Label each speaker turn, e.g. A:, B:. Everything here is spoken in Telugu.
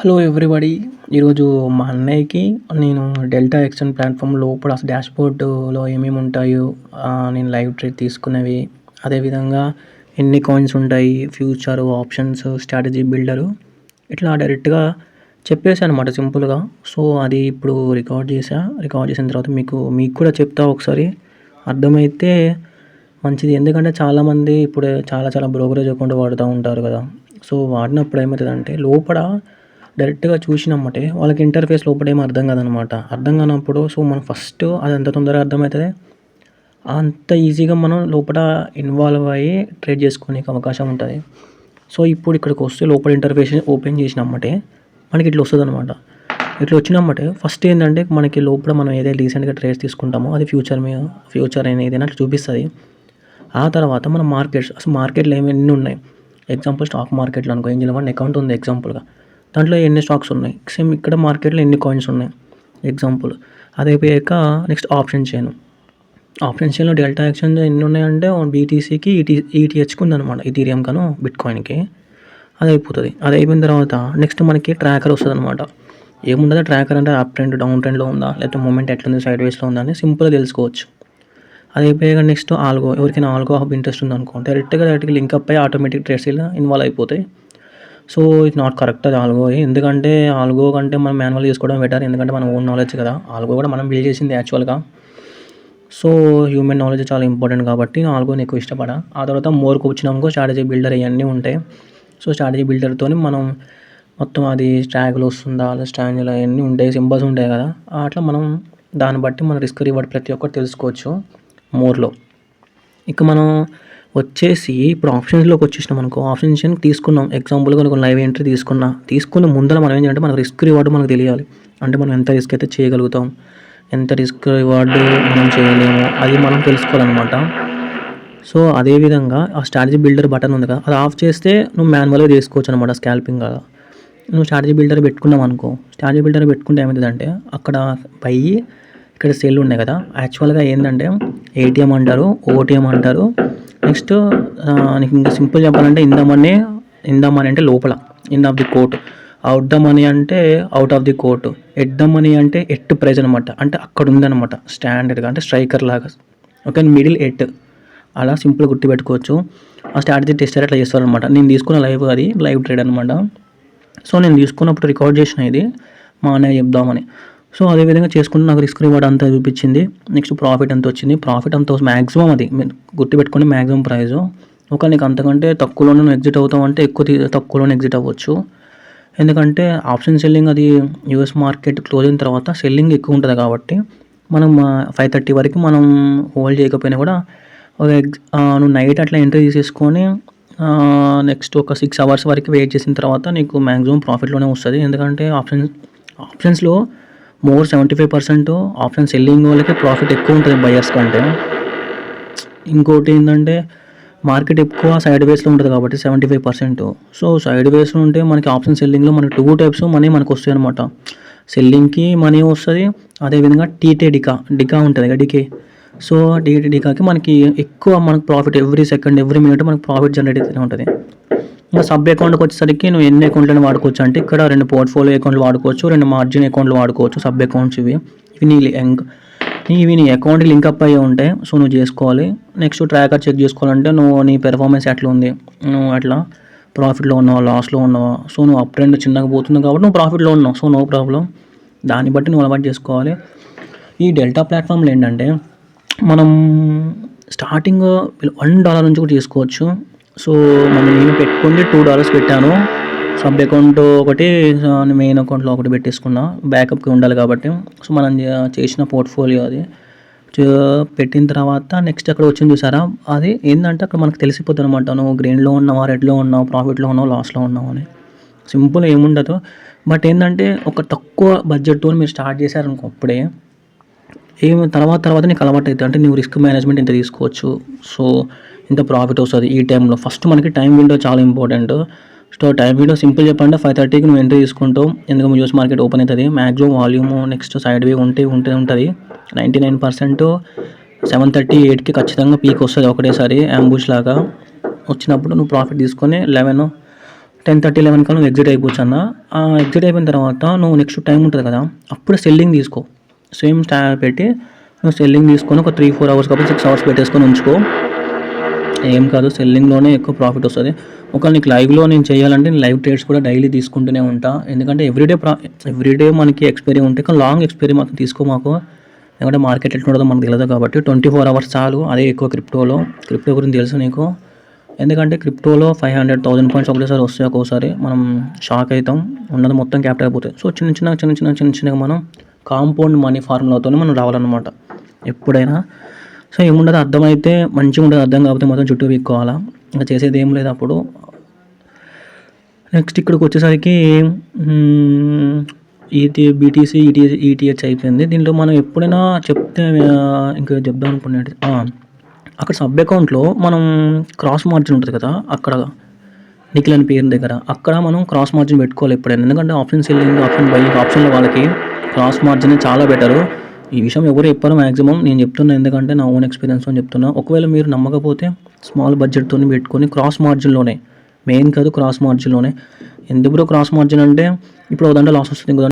A: Hello everybody. ఈరోజు మా అన్నయ్యకి నేను డెల్టా ఎక్స్ఎన్ ప్లాట్ఫామ్ లోపల అసలు డాష్బోర్డులో ఏమేమి ఉంటాయో, నేను లైవ్ ట్రేడ్ తీసుకున్నవి, అదేవిధంగా ఎన్ని కాయిన్స్ ఉంటాయి, ఫ్యూచర్ ఆప్షన్స్, స్ట్రాటజీ బిల్డరు, ఇట్లా డైరెక్ట్గా చెప్పేసాను అనమాట సింపుల్గా. సో అది ఇప్పుడు రికార్డ్ చేసిన తర్వాత మీకు కూడా చెప్తా, ఒకసారి అర్థమైతే మంచిది. ఎందుకంటే చాలామంది ఇప్పుడు చాలా బ్రోకరేజ్ అకౌంట్ వాడుతూ ఉంటారు కదా. సో వాడినప్పుడు ఏమవుతుందంటే లోపల డైరెక్ట్గా చూసినమ్మటే వాళ్ళకి ఇంటర్ఫేస్ లోపల ఏమి అర్థం కాదనమాట. అర్థం కానప్పుడు సో మనం ఫస్ట్ అది ఎంత తొందరగా అర్థమవుతుంది అంత ఈజీగా మనం లోపల ఇన్వాల్వ్ అయ్యి ట్రేడ్ చేసుకోనికి అవకాశం ఉంటుంది. సో ఇప్పుడు ఇక్కడికి వస్తే లోపల ఇంటర్ఫేస్ ఓపెన్ చేసినమ్మటే మనకి ఇట్లా వస్తుంది అనమాట. ఇట్లా వచ్చినమ్మటే ఫస్ట్ ఏంటంటే మనకి లోపల మనం ఏదైతే రీసెంట్గా ట్రేడ్స్ తీసుకుంటామో అది ఫ్యూచర్ అనేది ఏదైనా అట్లా చూపిస్తుంది. ఆ తర్వాత మన అసలు మార్కెట్లో ఎన్ని ఉన్నాయి. ఎగ్జాంపుల్ స్టాక్ మార్కెట్లో అనుకో, ఏంజిల్ 1 అకౌంట్ ఉంది ఎగ్జాంపుల్గా, దాంట్లో ఎన్ని స్టాక్స్ ఉన్నాయి. సేమ్ ఇక్కడ మార్కెట్లో ఎన్ని కాయిన్స్ ఉన్నాయి ఎగ్జాంపుల్. అది అయిపోయాక నెక్స్ట్ ఆప్షన్ చైన్లో డెల్టా ఎక్స్చేంజ్ ఎన్ని ఉన్నాయంటే బీటీసీకి ఈటీహెచ్కి ఉందన్నమాట, ఇథీరియం కాను బిట్కాయిన్కి. అది అయిపోతుంది. అది అయిపోయిన తర్వాత నెక్స్ట్ మనకి ట్రాకర్ వస్తుంది అనమాట. ఏముండదు ట్రాకర్ అంటే అప్ ట్రెండ్, డౌన్ ట్రెండ్లో ఉందా, లేకపోతే మూమెంట్ ఎట్లుంది, సైడ్ వేస్లో ఉందా అని సింపుల్గా తెలుసుకోవచ్చు. అది అయిపోయాక నెక్స్ట్ ఆల్గో, ఎవరికైనా ఆల్గో హబ్ ఇంట్రెస్ట్ ఉందనుకో డైరెక్ట్గా లింక్ అప్ అయ్యి ఆటోమేటిక్ ట్రేడ్స్ ఇలా ఇన్వాల్వ్ అయిపోతాయి. సో ఇట్స్ నాట్ కరెక్ట్ అది ఆల్గో. ఎందుకంటే ఆల్గో కంటే మనం మాన్యువల్ చేసుకోవడం బెటర్. ఎందుకంటే మన ఓన్ నాలెడ్జ్ కదా. ఆల్గో కూడా మనం బిల్డ్ చేసింది యాక్చువల్గా. సో హ్యూమన్ నాలెడ్జ్ చాలా ఇంపార్టెంట్ కాబట్టి నేను ఆల్గోని ఎక్కువ ఇష్టపడా. ఆ తర్వాత మోర్కి వచ్చినామనుకో స్ట్రాటజీ బిల్డర్ ఇవన్నీ ఉంటాయి. సో స్ట్రాటజీ బిల్డర్తో మనం మొత్తం అది స్ట్రాగ్లో వస్తుందా, స్ట్రాంగ్లో అవన్నీ ఉంటాయి, సింబల్స్ ఉంటాయి కదా. అట్లా మనం దాన్ని బట్టి మన రిస్క్ రివార్డ్ ప్రతి ఒక్కటి తెలుసుకోవచ్చు మోర్లో. ఇక మనం వచ్చేసి ఇప్పుడు ఆప్షన్స్లోకి వచ్చేసినాం అనుకో, ఆప్షన్ తీసుకున్నాం ఎగ్జాంపుల్గా కొన్ని లైవ్ ఎంట్రీ తీసుకున్న ముందర మనం ఏం చేయాలంటే మన రిస్క్ రివార్డు మనకు తెలియాలి. అంటే మనం ఎంత రిస్క్ అయితే చేయగలుగుతాం, ఎంత రిస్క్ రివార్డు మనం చేయలేము, అది మనం తెలుసుకోవాలన్నమాట. సో అదేవిధంగా ఆ స్ట్రాటజీ బిల్డర్ బటన్ ఉంది కదా, అది ఆఫ్ చేస్తే నువ్వు మాన్యువల్గా చేసుకోవచ్చు అనమాట స్కాల్పింగ్ కదా. నువ్వు స్ట్రాటజీ బిల్డర్ పెట్టుకున్నావు అనుకో, స్ట్రాటజీ బిల్డర్ పెట్టుకుంటే ఏమవుతుందంటే అక్కడ బై, ఇక్కడ సెల్ ఉన్నాయి కదా. యాక్చువల్గా ఏంటంటే ఏటీఎం అంటారు, ఓటీఎం అంటారు. నెక్స్ట్ నీకు ఇంకా సింపుల్ చెప్పాలంటే ఇన్ ద మనీ అంటే లోపల, in of the court. Out the money అంటే out of the court. At the money అంటే ఎట్ ప్రైజ్ అనమాట. అంటే అక్కడ ఉందన్నమాట స్టాండర్డ్గా, అంటే స్ట్రైకర్ లాగా. ఓకే, మిడిల్ ఎట్, అలా సింపుల్ గుర్తుపెట్టుకోవచ్చు. ఆ స్ట్రాటజీ టెస్టర్ అట్లా చేస్తారనమాట. నేను తీసుకున్న లైవ్ ట్రేడ్ అనమాట. సో నేను తీసుకున్నప్పుడు రికార్డ్ చేసిన ఇది మా అన్నయ్య చెప్దామని. సో అదేవిధంగా చేసుకుంటే నాకు రిస్క్ రివార్డ్ అంతా చూపించింది. నెక్స్ట్ ప్రాఫిట్ ఎంత వచ్చింది, ప్రాఫిట్ అంత మ్యాక్సిమం అది గుర్తుపెట్టుకోండి, మ్యాక్సిమం ప్రైజు. ఒక నీకు అంతకంటే తక్కువలోనే నువ్వు ఎగ్జిట్ అవుతావు అంటే తక్కువలోనే ఎగ్జిట్ అవ్వచ్చు. ఎందుకంటే ఆప్షన్ సెల్లింగ్ అది యూఎస్ మార్కెట్ క్లోజ్ అయిన తర్వాత సెల్లింగ్ ఎక్కువ ఉంటుంది కాబట్టి మనం 5:30 వరకు మనం హోల్డ్ చేయకపోయినా కూడా నువ్వు నైట్ అట్లా ఎంట్రీ తీసేసుకొని నెక్స్ట్ ఒక 6 అవర్స్ వరకు వెయిట్ చేసిన తర్వాత నీకు మ్యాక్సిమం ప్రాఫిట్లోనే వస్తుంది. ఎందుకంటే ఆప్షన్స్లో మోర్ 75% ఆప్షన్ సెల్లింగ్ వాళ్ళకి ప్రాఫిట్ ఎక్కువ ఉంటుంది బయర్స్ కంటే. ఇంకోటి ఏంటంటే మార్కెట్ ఎక్కువ సైడ్ వేస్లో ఉంటుంది కాబట్టి 75%. సో సైడ్ వేస్లో ఉంటే మనకి ఆప్షన్ సెల్లింగ్లో మనకి 2 టైప్స్ మనీ మనకు వస్తాయి అనమాట. సెల్లింగ్కి మనీ వస్తుంది, అదేవిధంగా డికా ఉంటుంది కదా, డికే. సో డికాకి మనకి ఎక్కువ మనకు profit every second every minute మనకు ప్రాఫిట్ జనరేట్ అవుతూనే ఉంటుంది. ఇంకా సబ్ అకౌంట్కి వచ్చేసరికి నువ్వు ఎన్ని అకౌంట్లను వాడుకోవచ్చు అంటే ఇక్కడ 2 పోర్ట్ఫోలియో అకౌంట్లు వాడుకోవచ్చు, 2 మార్జిన్ అకౌంట్లు వాడుకోవచ్చు. సబ్ అకౌంట్స్ ఇవి నీ అకౌంట్కి లింక్అప్ అయ్యి ఉంటాయి. సో నువ్వు చేసుకోవాలి. నెక్స్ట్ ట్రాకర్ చెక్ చేసుకోవాలంటే నీ పెర్ఫార్మెన్స్ ఎట్లా ఉంది, నువ్వు అట్లా ప్రాఫిట్లో ఉన్నావా, లాస్లో ఉన్నావా. సో నువ్వు అప్ ట్రెండ్ చిన్నగా పోతుంది కాబట్టి నువ్వు ప్రాఫిట్లో ఉన్నావు, సో నో ప్రాబ్లం. దాన్ని బట్టి నువ్వు అలవాటు చేసుకోవాలి. ఈ డెల్టా ప్లాట్ఫామ్లో ఏంటంటే మనం స్టార్టింగ్ $1 నుంచి కూడా చేసుకోవచ్చు. సో నేను పెట్టుకుంటే $2 పెట్టాను. సబ్ అకౌంట్ ఒకటి, మెయిన్ అకౌంట్లో ఒకటి పెట్టేసుకున్నా, బ్యాకప్కి ఉండాలి కాబట్టి. సో మనం చేసిన పోర్ట్ఫోలియో అది పెట్టిన తర్వాత నెక్స్ట్ అక్కడ వచ్చింది చూసారా, అది ఏంటంటే అక్కడ మనకు తెలిసిపోతుంది అనమాట. నువ్వు గ్రీన్లో ఉన్నావా, రెడ్లో ఉన్నావు, ప్రాఫిట్లో ఉన్నావు, లాస్లో ఉన్నావు అని. సింపుల్ ఏముండదు. బట్ ఏంటంటే ఒక తక్కువ బడ్జెట్తో మీరు స్టార్ట్ చేశారనుకో అప్పుడే తర్వాత నీకు అలవాటు అవుతుంది. అంటే నువ్వు రిస్క్ మేనేజ్మెంట్ ఇంత తీసుకోవచ్చు, సో ఇంత ప్రాఫిట్ వస్తుంది ఈ టైంలో. ఫస్ట్ మనకి టైం విండో చాలా important. So time window simple చెప్పండి, 5:30కి నువ్వు ఎంట్రీ తీసుకుంటావు. ఎందుకంటే యూఎస్ మార్కెట్ ఓపెన్ అవుతుంది, మ్యాక్సిమం వాల్యూమ్ నెక్స్ట్ సైడ్ వే ఉంటుంది. 99% 7:30, 8కి ఖచ్చితంగా పీక్ వస్తుంది ఒకటేసారి అంబుష్ లాగా. వచ్చినప్పుడు నువ్వు ప్రాఫిట్ తీసుకొని 11, 10:30, 11 కల్లా నువ్వు ఎగ్జిట్ అయిపోవచ్చు అన్న. ఎగ్జిట్ అయిపోయిన తర్వాత నువ్వు నెక్స్ట్ టైం ఉంటుంది కదా, అప్పుడు సెల్లింగ్ తీసుకో. సేమ్ పెట్టి నువ్వు సెల్లింగ్ తీసుకొని ఒక 3-4 అవర్స్ కాబట్టి 6 అవర్స్ పెట్టేసుకొని ఉంచుకో. ఏం కాదు, సెల్లింగ్లోనే ఎక్కువ ప్రాఫిట్ వస్తుంది. ఒకవేళ నీకు లైవ్లో నేను చేయాలంటే నేను లైవ్ ట్రేడ్స్ కూడా డైలీ తీసుకుంటూనే ఉంటా. ఎందుకంటే ఎవ్రీడే మనకి ఎక్స్పైరీ ఉంటాయి, కానీ లాంగ్ ఎక్స్పైరీ మాత్రం తీసుకో మాకు. ఎందుకంటే మార్కెట్ ఎట్లా ఉంటుందో మనకు తెలియదు కాబట్టి 24 అవర్స్ చాలు. అదే ఎక్కువ క్రిప్టో గురించి తెలుసు నీకు. ఎందుకంటే క్రిప్టోలో 500,000 పాయింట్స్ ఒకటేసారి వస్తాయి. ఒక్కోసారి మనం షాక్ అవుతాం, ఉన్నది మొత్తం క్యాపిటల్ అయిపోతుంది. సో చిన్నగా మనం కాంపౌండ్ మనీ ఫార్ములాతోనే మనం రావాలన్నమాట ఎప్పుడైనా. సో ఏముండదు, అర్థమైతే మంచిగా ఉంటుంది, అర్థం కాకపోతే మొత్తం చుట్టూ వీక్కోవాలా. ఇంకా చేసేది ఏం లేదు. అప్పుడు నెక్స్ట్ ఇక్కడికి వచ్చేసరికి బీటీసీ, ఈటీహెచ్ అయిపోయింది. దీంట్లో మనం ఎప్పుడైనా చెప్తే ఇంకా చెప్దాం అనుకునేది, అక్కడ సబ్ అకౌంట్లో మనం క్రాస్ మార్జిన్ ఉంటుంది కదా, అక్కడ నిఖిల్ అని పేరు దగ్గర అక్కడ మనం క్రాస్ మార్జిన్ పెట్టుకోవాలి ఎప్పుడైనా. ఎందుకంటే ఆప్షన్ సెల్లింగ్, ఆప్షన్ బయింగ్, ఆప్షన్లో వాళ్ళకి క్రాస్ మార్జిన్ చాలా బెటరు. ఈ విషయం ఎవరు చెప్పారో మ్యాక్సిమం నేను చెప్తున్నా, ఎందుకంటే నా ఓన్ ఎక్స్పీరియన్స్ అని చెప్తున్నా. ఒకవేళ మీరు నమ్మకపోతే స్మాల్ బడ్జెట్తో పెట్టుకొని క్రాస్ మార్జిన్లోనే, మెయిన్ కాదు క్రాస్ మార్జిన్లోనే. ఎందుకు క్రాస్ మార్జిన్ అంటే ఇప్పుడు ఒక దాంట్లో లాస్ వస్తుంది, ఇంకో